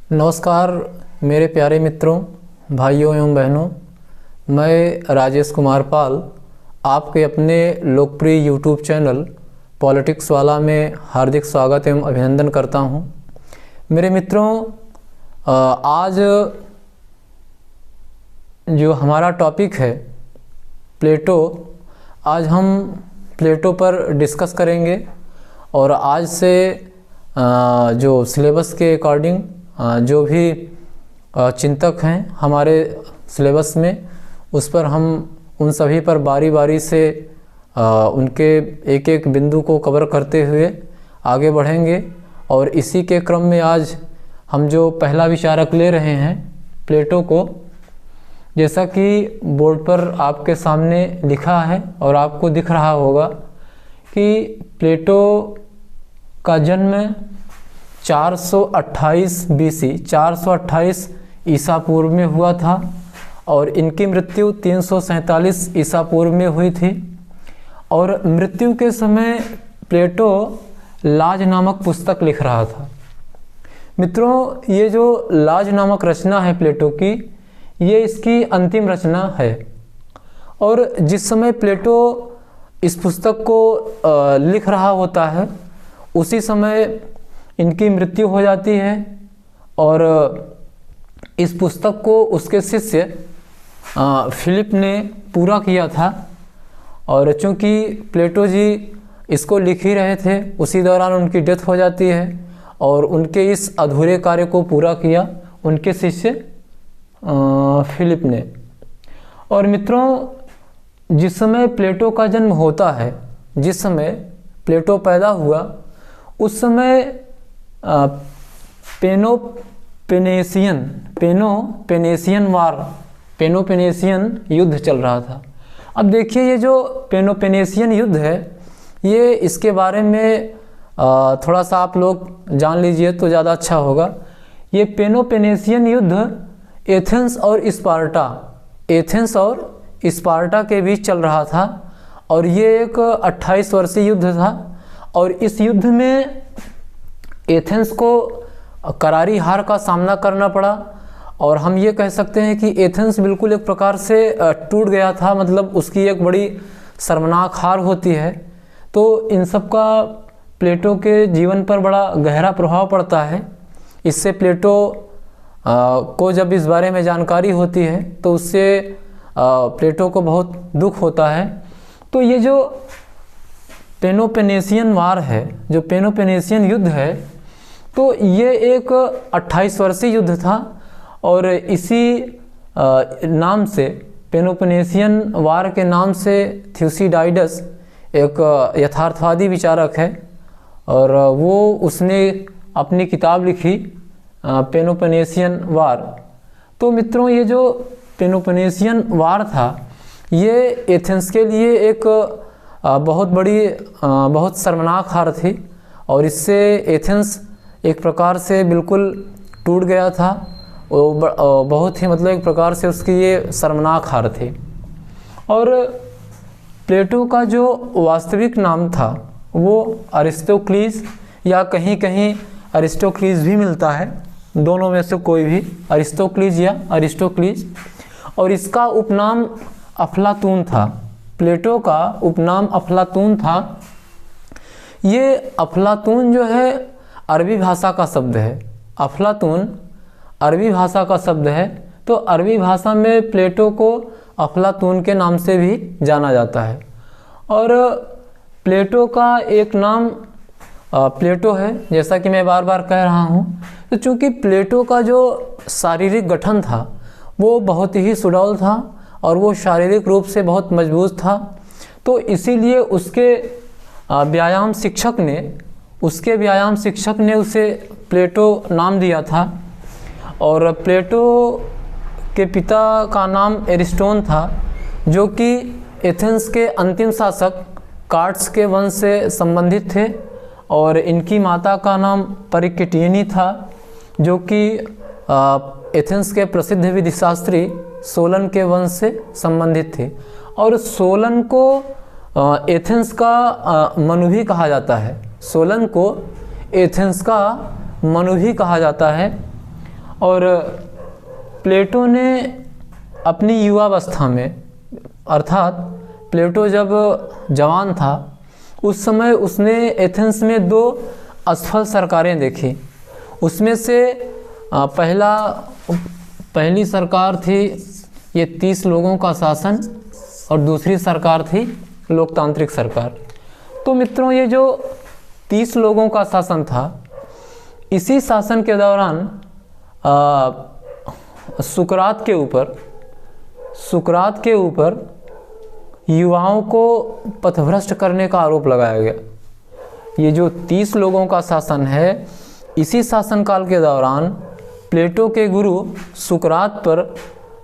नमस्कार मेरे प्यारे मित्रों, भाइयों एवं बहनों। मैं राजेश कुमार पाल आपके अपने लोकप्रिय यूट्यूब चैनल पॉलिटिक्स वाला में हार्दिक स्वागत एवं अभिनंदन करता हूं। मेरे मित्रों, आज जो हमारा टॉपिक है प्लेटो, आज हम प्लेटो पर डिस्कस करेंगे और आज से जो सिलेबस के अकॉर्डिंग जो भी चिंतक हैं हमारे सिलेबस में, उस पर हम उन सभी पर बारी बारी से उनके एक एक बिंदु को कवर करते हुए आगे बढ़ेंगे। और इसी के क्रम में आज हम जो पहला विचारक ले रहे हैं प्लेटो को, जैसा कि बोर्ड पर आपके सामने लिखा है और आपको दिख रहा होगा कि प्लेटो का जन्म 428 BC 428 ईसा पूर्व में हुआ था और इनकी मृत्यु 347 ईसा पूर्व में हुई थी। और मृत्यु के समय प्लेटो लाज नामक पुस्तक लिख रहा था। मित्रों, ये जो लाज नामक रचना है प्लेटो की, ये इसकी अंतिम रचना है। और जिस समय प्लेटो इस पुस्तक को लिख रहा होता है, उसी समय इनकी मृत्यु हो जाती है। और इस पुस्तक को उसके शिष्य फिलिप ने पूरा किया था। और चूँकि प्लेटो जी इसको लिख ही रहे थे, उसी दौरान उनकी डेथ हो जाती है और उनके इस अधूरे कार्य को पूरा किया उनके शिष्य फिलिप ने। और मित्रों, जिस समय प्लेटो का जन्म होता है, जिस समय प्लेटो पैदा हुआ, उस समय पेनोपेनेशियन युद्ध चल रहा था। अब देखिए, ये जो पेनोपेनेशियन युद्ध है, ये इसके बारे में थोड़ा सा आप लोग जान लीजिए तो ज़्यादा अच्छा होगा। ये पेनोपेनेशियन युद्ध एथेंस और स्पार्टा के बीच चल रहा था और ये एक 28 वर्षीय युद्ध था। और इस युद्ध में एथेंस को करारी हार का सामना करना पड़ा और हम ये कह सकते हैं कि एथेंस बिल्कुल एक प्रकार से टूट गया था, मतलब उसकी एक बड़ी शर्मनाक हार होती है। तो इन सब का प्लेटो के जीवन पर बड़ा गहरा प्रभाव पड़ता है। इससे प्लेटो को जब इस बारे में जानकारी होती है तो उससे प्लेटो को बहुत दुख होता है। तो ये जो पेनोपेनेशियन वार है, जो पेनोपेनेशियन युद्ध है, तो ये एक 28 वर्षीय युद्ध था। और इसी नाम से, पेनोपेनेशियन वार के नाम से, थ्यूसिडाइडस एक यथार्थवादी विचारक है और उसने अपनी किताब लिखी पेनोपेनेशियन वार। तो मित्रों, ये जो पेनोपेनेशियन वार था, ये एथेंस के लिए एक बहुत बड़ी, बहुत शर्मनाक हार थी और इससे एथेंस एक प्रकार से बिल्कुल टूट गया था। बहुत ही, मतलब एक प्रकार से उसकी ये शर्मनाक हार थी। और प्लेटो का जो वास्तविक नाम था वो अरिस्टोक्लीज, या कहीं कहीं अरिस्टोक्लीज भी मिलता है, दोनों में से कोई भी, अरिस्टोक्लीज या अरिस्टोक्लीज। और इसका उपनाम अफलातून था। प्लेटो का उपनाम अफलातून था। ये अफलातून जो है अरबी भाषा का शब्द है। अफलातून अरबी भाषा का शब्द है। तो अरबी भाषा में प्लेटो को अफलातून के नाम से भी जाना जाता है। और प्लेटो का एक नाम प्लेटो है, जैसा कि मैं बार बार कह रहा हूँ। तो चूँकि प्लेटो का जो शारीरिक गठन था वो बहुत ही सुडौल था और वो शारीरिक रूप से बहुत मजबूत था, तो इसीलिए उसके व्यायाम शिक्षक ने उसे प्लेटो नाम दिया था। और प्लेटो के पिता का नाम एरिस्टोन था, जो कि एथेंस के अंतिम शासक कार्ड्स के वंश से संबंधित थे। और इनकी माता का नाम परिकेटियनी था, जो कि एथेंस के प्रसिद्ध विधिशास्त्री सोलन के वंश से संबंधित थे। और सोलन को एथेंस का मनु भी कहा जाता है। सोलन को एथेंस का मनु भी कहा जाता है। और प्लेटो ने अपनी युवावस्था में, अर्थात प्लेटो जब जवान था उस समय उसने एथेंस में 2 असफल सरकारें देखी। उसमें से पहली सरकार थी ये 30 लोगों का शासन और दूसरी सरकार थी लोकतांत्रिक सरकार। तो मित्रों, ये जो 30 लोगों का शासन था, इसी शासन के दौरान सुकरात के ऊपर युवाओं को पथभ्रष्ट करने का आरोप लगाया गया। ये जो 30 लोगों का शासन है, इसी शासनकाल के दौरान प्लेटो के गुरु सुकरात पर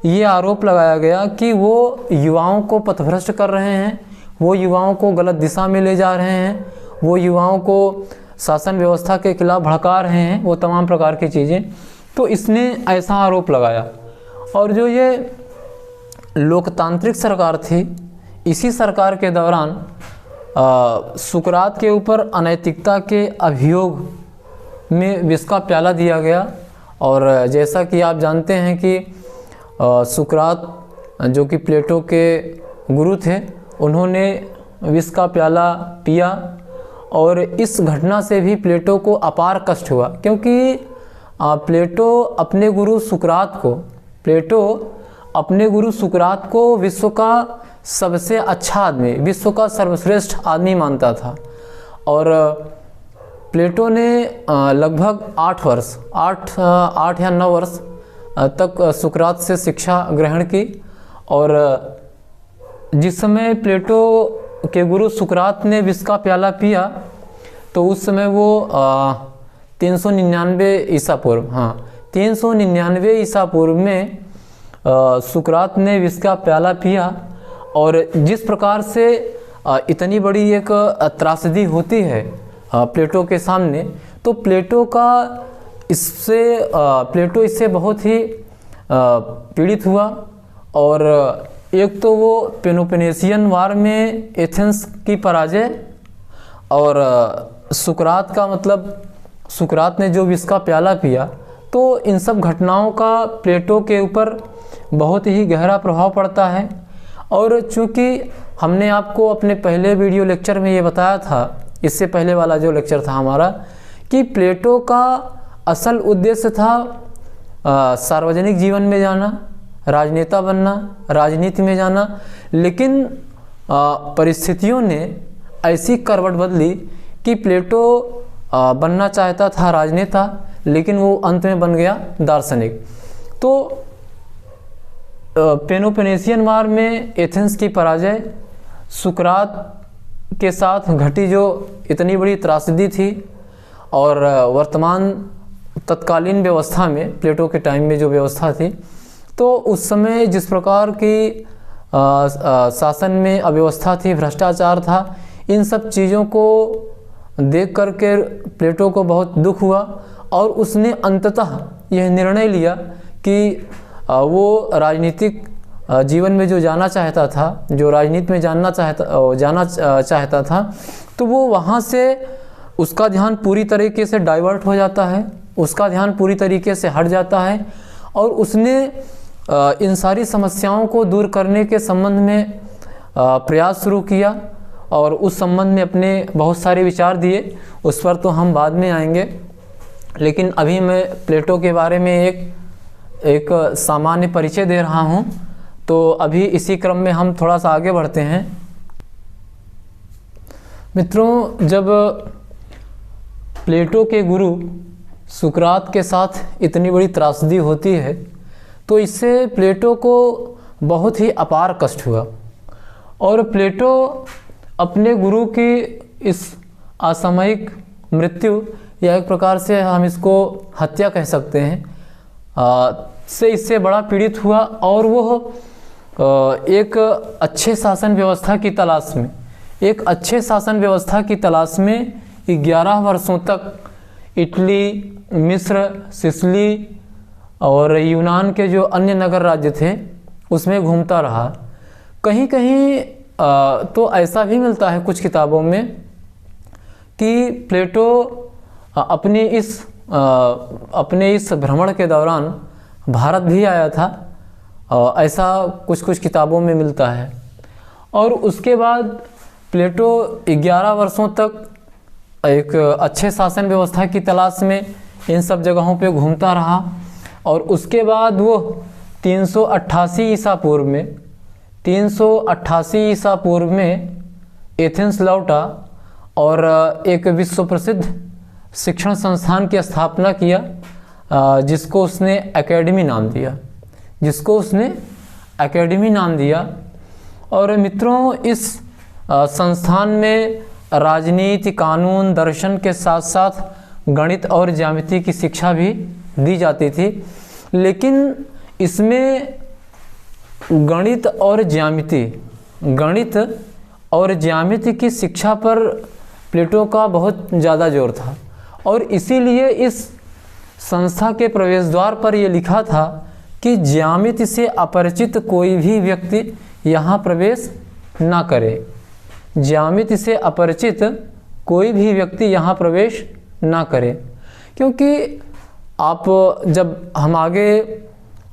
ये आरोप लगाया गया कि वो युवाओं को पथभ्रष्ट कर रहे हैं, वो युवाओं को गलत दिशा में ले जा रहे हैं, वो युवाओं को शासन व्यवस्था के खिलाफ भड़का रहे हैं, वो तमाम प्रकार की चीज़ें। तो इसने ऐसा आरोप लगाया। और जो ये लोकतांत्रिक सरकार थी, इसी सरकार के दौरान सुकरात के ऊपर अनैतिकता के अभियोग में विष का प्याला दिया गया। और जैसा कि आप जानते हैं कि सुकरात जो कि प्लेटो के गुरु थे, उन्होंने विष का प्याला पिया और इस घटना से भी प्लेटो को अपार कष्ट हुआ, क्योंकि प्लेटो अपने गुरु सुकरात को विश्व का सबसे अच्छा आदमी, विश्व का सर्वश्रेष्ठ आदमी मानता था। और प्लेटो ने लगभग 8 या 9 वर्ष तक सुकरात से शिक्षा ग्रहण की। और जिस समय प्लेटो के गुरु सुकरात ने विष का प्याला पिया, तो उस समय वो 399 ईसा पूर्व में सुकरात ने विष का प्याला पिया। और जिस प्रकार से इतनी बड़ी एक त्रासदी होती है प्लेटो के सामने, तो प्लेटो इससे बहुत ही पीड़ित हुआ। और एक तो वो पेलोपोनेशियन वार में एथेंस की पराजय, और सुकरात ने जो विष का प्याला पिया, तो इन सब घटनाओं का प्लेटो के ऊपर बहुत ही गहरा प्रभाव पड़ता है। और चूँकि हमने आपको अपने पहले वीडियो लेक्चर में ये बताया था, इससे पहले वाला जो लेक्चर था हमारा, कि प्लेटो का असल उद्देश्य था सार्वजनिक जीवन में जाना, राजनेता बनना, राजनीति में जाना। लेकिन परिस्थितियों ने ऐसी करवट बदली कि प्लेटो बनना चाहता था राजनेता, लेकिन वो अंत में बन गया दार्शनिक। तो पेलोपोनेशियन वार में एथेंस की पराजय, सुकरात के साथ घटी जो इतनी बड़ी त्रासदी थी, और वर्तमान तत्कालीन व्यवस्था में, प्लेटो के टाइम में जो व्यवस्था थी, तो उस समय जिस प्रकार की शासन में अव्यवस्था थी, भ्रष्टाचार था, इन सब चीज़ों को देख करके प्लेटो को बहुत दुख हुआ। और उसने अंततः यह निर्णय लिया कि वो राजनीतिक जीवन में जो जाना चाहता था, जो राजनीति में जाना चाहता था, तो वो वहाँ से उसका ध्यान पूरी तरीके से डाइवर्ट हो जाता है, उसका ध्यान पूरी तरीके से हट जाता है। और उसने इन सारी समस्याओं को दूर करने के संबंध में प्रयास शुरू किया, और उस संबंध में अपने बहुत सारे विचार दिए। उस पर तो हम बाद में आएंगे, लेकिन अभी मैं प्लेटो के बारे में एक सामान्य परिचय दे रहा हूँ। तो अभी इसी क्रम में हम थोड़ा सा आगे बढ़ते हैं। मित्रों, जब प्लेटो के गुरु सुकरात के साथ इतनी बड़ी त्रासदी होती है, तो इससे प्लेटो को बहुत ही अपार कष्ट हुआ। और प्लेटो अपने गुरु की इस असामयिक मृत्यु, या एक प्रकार से हम इसको हत्या कह सकते हैं, से इससे बड़ा पीड़ित हुआ। और वो एक अच्छे शासन व्यवस्था की तलाश में 11 वर्षों तक इटली, मिस्र, सिसिली और यूनान के जो अन्य नगर राज्य थे उसमें घूमता रहा। कहीं कहीं तो ऐसा भी मिलता है कुछ किताबों में कि प्लेटो अपनी इस अपने इस भ्रमण के दौरान भारत भी आया था, ऐसा कुछ कुछ किताबों में मिलता है। और उसके बाद प्लेटो 11 वर्षों तक एक अच्छे शासन व्यवस्था की तलाश में इन सब जगहों पे घूमता रहा, और उसके बाद वो 388 ईसा पूर्व में एथेंस लौटा और एक विश्व प्रसिद्ध शिक्षण संस्थान की स्थापना किया, जिसको उसने एकेडमी नाम दिया। और मित्रों, इस संस्थान में राजनीति, कानून, दर्शन के साथ साथ गणित और ज्यामिति की शिक्षा भी दी जाती थी। लेकिन इसमें गणित और ज्यामिति की शिक्षा पर प्लेटो का बहुत ज़्यादा जोर था, और इसीलिए इस संस्था के प्रवेश द्वार पर यह लिखा था कि ज्यामिति से अपरिचित कोई भी व्यक्ति यहाँ प्रवेश ना करे। ज्यामिति से अपरिचित कोई भी व्यक्ति यहाँ प्रवेश ना करे, क्योंकि आप जब हम आगे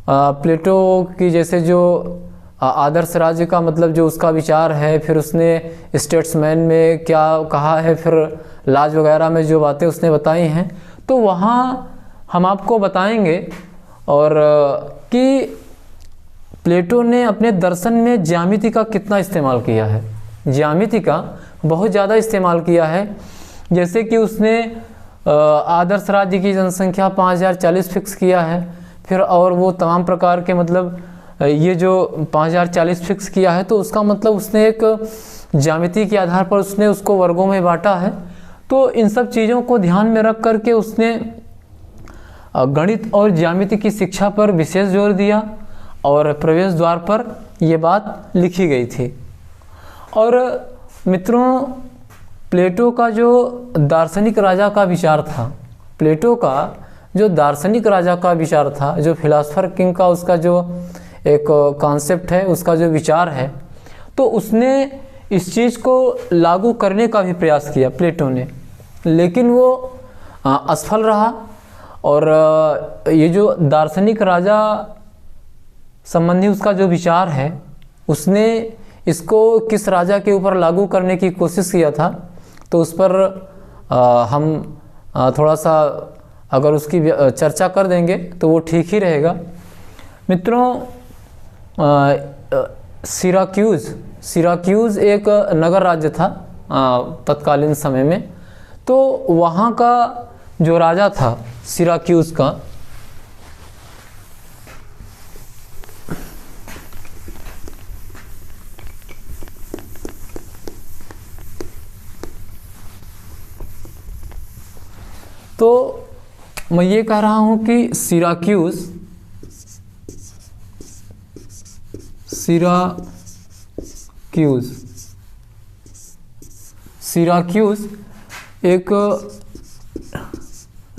प्लेटो की जैसे जो आदर्श राज्य का मतलब जो उसका विचार है, फिर उसने स्टेट्समैन में क्या कहा है, फिर लाज वगैरह में जो बातें उसने बताई हैं, तो वहाँ हम आपको बताएंगे और कि प्लेटो ने अपने दर्शन में ज्यामिति का कितना इस्तेमाल किया है। ज्यामिति का बहुत ज़्यादा इस्तेमाल किया है। जैसे कि उसने आदर्श राज्य की जनसंख्या 5040 फिक्स किया है, फिर और वो तमाम प्रकार के मतलब ये जो 5040 फिक्स किया है, तो उसका मतलब उसने एक ज्यामिति के आधार पर उसने उसको वर्गों में बांटा है। तो इन सब चीज़ों को ध्यान में रख करके उसने गणित और ज्यामिति की शिक्षा पर विशेष जोर दिया, और प्रवेश द्वार पर ये बात लिखी गई थी। और मित्रों, प्लेटो का जो दार्शनिक राजा का विचार था, जो फिलासफर किंग का उसका जो एक कॉन्सेप्ट है, उसका जो विचार है, तो उसने इस चीज़ को लागू करने का भी प्रयास किया प्लेटो ने, लेकिन वो असफल रहा। और ये जो दार्शनिक राजा संबंधी उसका जो विचार है, उसने इसको किस राजा के ऊपर लागू करने की कोशिश किया था, तो उस पर हम थोड़ा सा अगर उसकी चर्चा कर देंगे तो वो ठीक ही रहेगा। मित्रों, सिराक्यूज़ एक नगर राज्य था तत्कालीन समय में। तो वहाँ का जो राजा था सिराक्यूज़ का, तो मैं ये कह रहा हूँ कि सिराक्यूज़ एक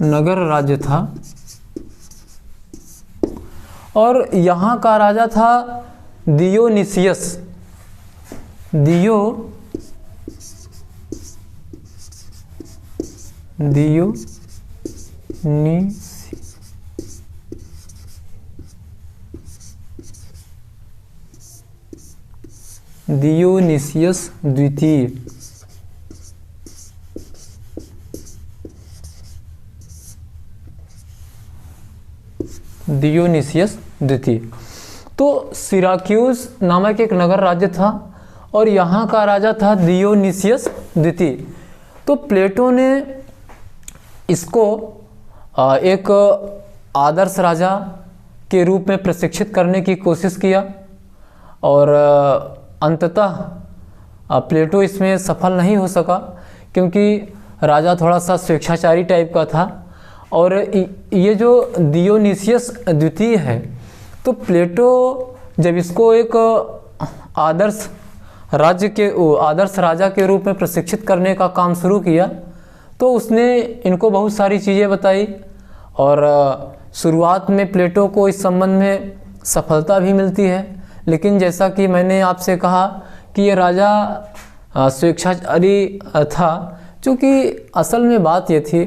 नगर राज्य था, और यहाँ का राजा था दियोनिसियस। दियोनिसियस द्वितीय। तो सिराक्यूज़ नामक एक नगर राज्य था, और यहाँ का राजा था दियोनिसियस द्वितीय। तो प्लेटो ने इसको एक आदर्श राजा के रूप में प्रशिक्षित करने की कोशिश किया, और अंततः प्लेटो इसमें सफल नहीं हो सका, क्योंकि राजा थोड़ा सा स्वेच्छाचारी टाइप का था। और ये जो दियोनिसियस द्वितीय है, तो प्लेटो जब इसको एक आदर्श राजा के रूप में प्रशिक्षित करने का काम शुरू किया, तो उसने इनको बहुत सारी चीज़ें बताई, और शुरुआत में प्लेटो को इस संबंध में सफलता भी मिलती है। लेकिन जैसा कि मैंने आपसे कहा कि ये राजा स्वेच्छाचारी था, क्योंकि असल में बात ये थी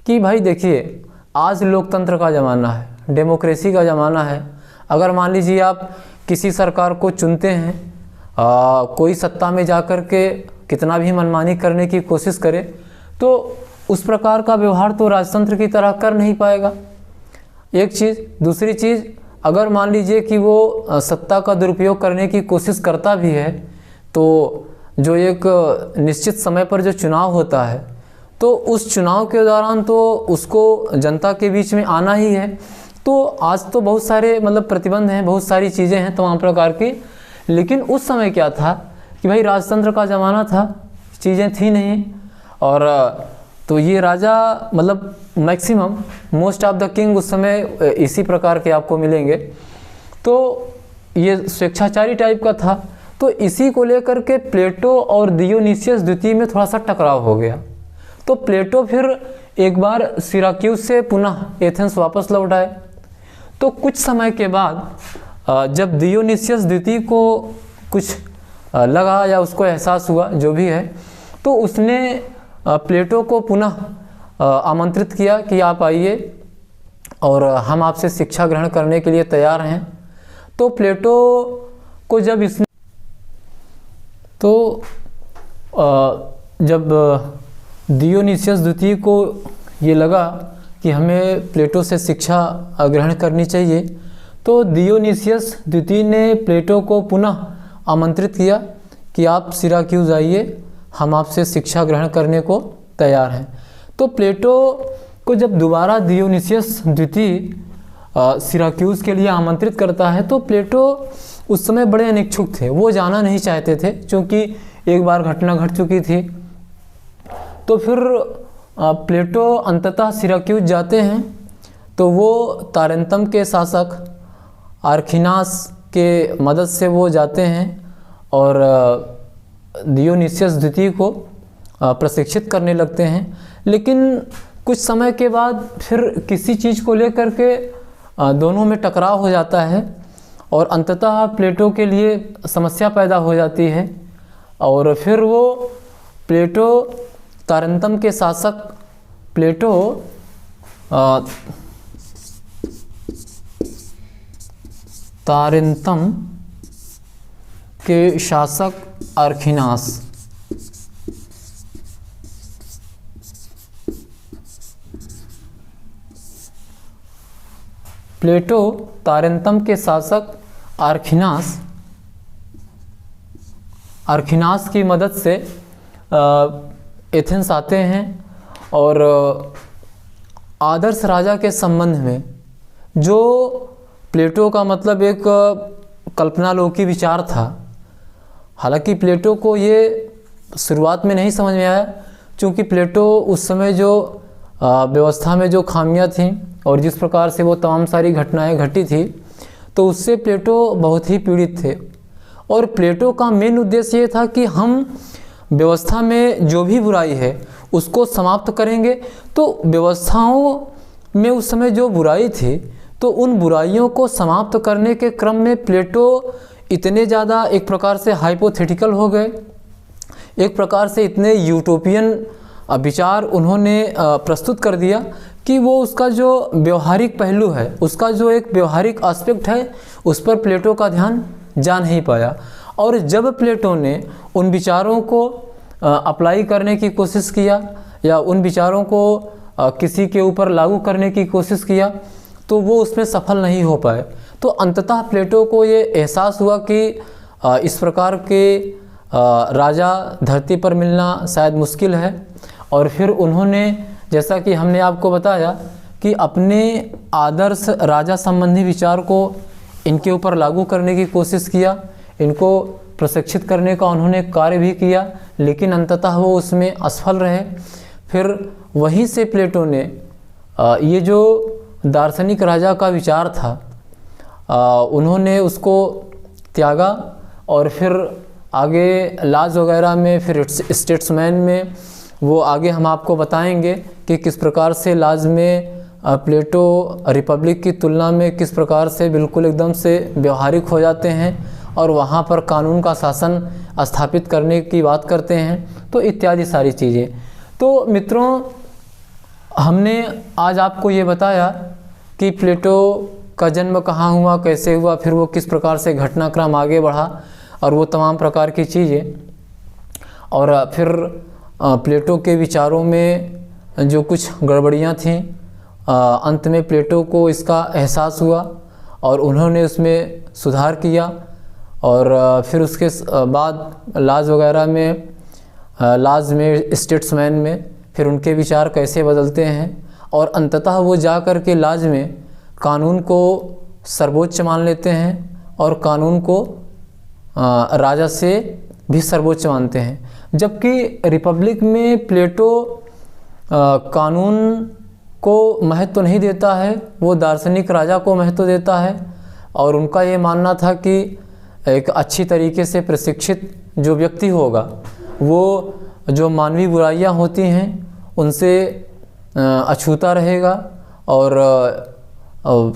कि भाई देखिए, आज लोकतंत्र का ज़माना है, डेमोक्रेसी का ज़माना है। अगर मान लीजिए आप किसी सरकार को चुनते हैं, कोई सत्ता में जाकर के कितना भी मनमानी करने की कोशिश करे तो उस प्रकार का व्यवहार तो राजतंत्र की तरह कर नहीं पाएगा, एक चीज़। दूसरी चीज़, अगर मान लीजिए कि वो सत्ता का दुरुपयोग करने की कोशिश करता भी है तो जो एक निश्चित समय पर जो चुनाव होता है तो उस चुनाव के दौरान तो उसको जनता के बीच में आना ही है। तो आज तो बहुत सारे मतलब प्रतिबंध हैं, बहुत सारी चीज़ें हैं तमाम प्रकार की, लेकिन उस समय क्या था कि भाई राजतंत्र का ज़माना था, चीज़ें थी नहीं। और तो ये राजा मतलब maximum most of the king उस समय इसी प्रकार के आपको मिलेंगे। तो ये स्वेच्छाचारी टाइप का था। तो इसी को लेकर के प्लेटो और डियोनिसियस द्वितीय में थोड़ा सा टकराव हो गया। तो प्लेटो फिर एक बार सिराक्यूज से पुनः एथेंस वापस लौट आए। तो कुछ समय के बाद जब डियोनिसियस द्वितीय को कुछ लगा या उसको एहसास हुआ जो भी है, तो उसने प्लेटो को पुनः आमंत्रित किया कि आप आइए और हम आपसे शिक्षा ग्रहण करने के लिए तैयार हैं। तो प्लेटो को जब इसने जब डियोनिसियस द्वितीय को ये लगा कि हमें प्लेटो से शिक्षा ग्रहण करनी चाहिए, तो डियोनिसियस द्वितीय ने प्लेटो को पुनः आमंत्रित किया कि आप सिराक्यूज आइए, हम आपसे शिक्षा ग्रहण करने को तैयार हैं। तो प्लेटो को जब दोबारा डियोनिसियस द्वितीय सिराक्यूज के लिए आमंत्रित करता है तो प्लेटो उस समय बड़े अनिच्छुक थे, वो जाना नहीं चाहते थे क्योंकि एक बार घटना घट चुकी थी। तो फिर प्लेटो अंततः सिराक्यूज जाते हैं। तो वो तारेंतम के शासक आर्खिनास के मदद से वो जाते हैं और डियोनिसियस द्वितीय को प्रशिक्षित करने लगते हैं। लेकिन कुछ समय के बाद फिर किसी चीज़ को लेकर के दोनों में टकराव हो जाता है और अंततः प्लेटो के लिए समस्या पैदा हो जाती है। और फिर वो प्लेटो तारेंतम के शासक प्लेटो तारेंतम के शासक आर्खिनास प्लेटो तारेंतम के शासक आर्खिनास की मदद से एथेंस आते हैं और आदर्श राजा के संबंध में जो प्लेटो का मतलब एक कल्पनालोकी विचार था। हालांकि प्लेटो को ये शुरुआत में नहीं समझ में आया क्योंकि प्लेटो उस समय जो व्यवस्था में जो खामियां थीं और जिस प्रकार से वो तमाम सारी घटनाएं घटी थी तो उससे प्लेटो बहुत ही पीड़ित थे। और प्लेटो का मेन उद्देश्य ये था कि हम व्यवस्था में जो भी बुराई है उसको समाप्त करेंगे। तो व्यवस्थाओं में उस समय जो बुराई थी तो उन बुराइयों को समाप्त करने के क्रम में प्लेटो इतने ज़्यादा एक प्रकार से हाइपोथेटिकल हो गए, एक प्रकार से इतने यूटोपियन विचार उन्होंने प्रस्तुत कर दिया कि वो उसका जो व्यवहारिक पहलू है, उसका जो एक व्यवहारिक एस्पेक्ट है, उस पर प्लेटो का ध्यान जा नहीं पाया। और जब प्लेटो ने उन विचारों को अप्लाई करने की कोशिश किया या उन विचारों को किसी के ऊपर लागू करने की कोशिश किया तो वो उसमें सफल नहीं हो पाए। तो अंततः प्लेटो को ये एहसास हुआ कि इस प्रकार के राजा धरती पर मिलना शायद मुश्किल है। और फिर उन्होंने, जैसा कि हमने आपको बताया, कि अपने आदर्श राजा संबंधी विचार को इनके ऊपर लागू करने की कोशिश किया, इनको प्रशिक्षित करने का उन्होंने कार्य भी किया, लेकिन अंततः वो उसमें असफल रहे। फिर वहीं से प्लेटो ने ये जो दार्शनिक राजा का विचार था उन्होंने उसको त्यागा और फिर आगे लाज वगैरह में, फिर स्टेट्समैन में वो आगे हम आपको बताएंगे कि किस प्रकार से लाज में प्लेटो रिपब्लिक की तुलना में किस प्रकार से बिल्कुल एकदम से व्यवहारिक हो जाते हैं और वहाँ पर कानून का शासन स्थापित करने की बात करते हैं, तो इत्यादि सारी चीज़ें। तो मित्रों, हमने आज आपको ये बताया कि प्लेटो का जन्म कहाँ हुआ, कैसे हुआ, फिर वो किस प्रकार से घटनाक्रम आगे बढ़ा और वो तमाम प्रकार की चीज़ें। और फिर प्लेटो के विचारों में जो कुछ गड़बड़ियाँ थीं, अंत में प्लेटो को इसका एहसास हुआ और उन्होंने उसमें सुधार किया। और फिर उसके बाद लाज में स्टेट्समैन में फिर उनके विचार कैसे बदलते हैं और अंततः वो जा कर के लाज में कानून को सर्वोच्च मान लेते हैं और कानून को राजा से भी सर्वोच्च मानते हैं। जबकि रिपब्लिक में प्लेटो कानून को महत्व नहीं देता है, वो दार्शनिक राजा को महत्व देता है। और उनका ये मानना था कि एक अच्छी तरीके से प्रशिक्षित जो व्यक्ति होगा वो जो मानवीय बुराइयां होती हैं उनसे अछूता रहेगा और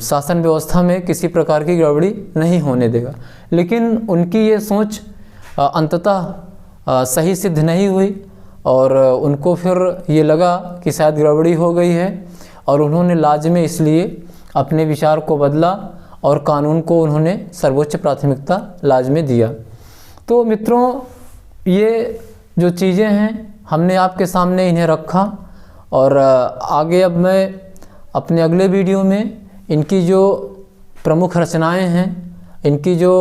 शासन व्यवस्था में किसी प्रकार की गड़बड़ी नहीं होने देगा। लेकिन उनकी ये सोच अंततः सही सिद्ध नहीं हुई और उनको फिर ये लगा कि शायद गड़बड़ी हो गई है और उन्होंने लाज में इसलिए अपने विचार को बदला और कानून को उन्होंने सर्वोच्च प्राथमिकता लाज में दिया। तो मित्रों, ये जो चीज़ें हैं हमने आपके सामने इन्हें रखा और आगे अब मैं अपने अगले वीडियो में इनकी जो प्रमुख रचनाएं हैं, इनकी जो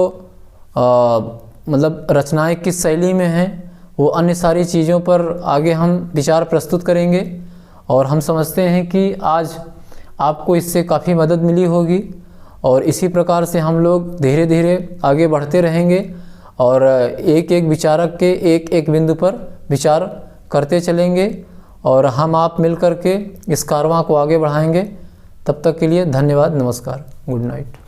मतलब रचनाएं किस शैली में हैं, वो अन्य सारी चीज़ों पर आगे हम विचार प्रस्तुत करेंगे। और हम समझते हैं कि आज आपको इससे काफ़ी मदद मिली होगी और इसी प्रकार से हम लोग धीरे धीरे आगे बढ़ते रहेंगे और एक एक विचारक के एक एक बिंदु पर विचार करते चलेंगे और हम आप मिल कर के इस कारवां को आगे बढ़ाएंगे। तब तक के लिए धन्यवाद, नमस्कार, गुड नाइट।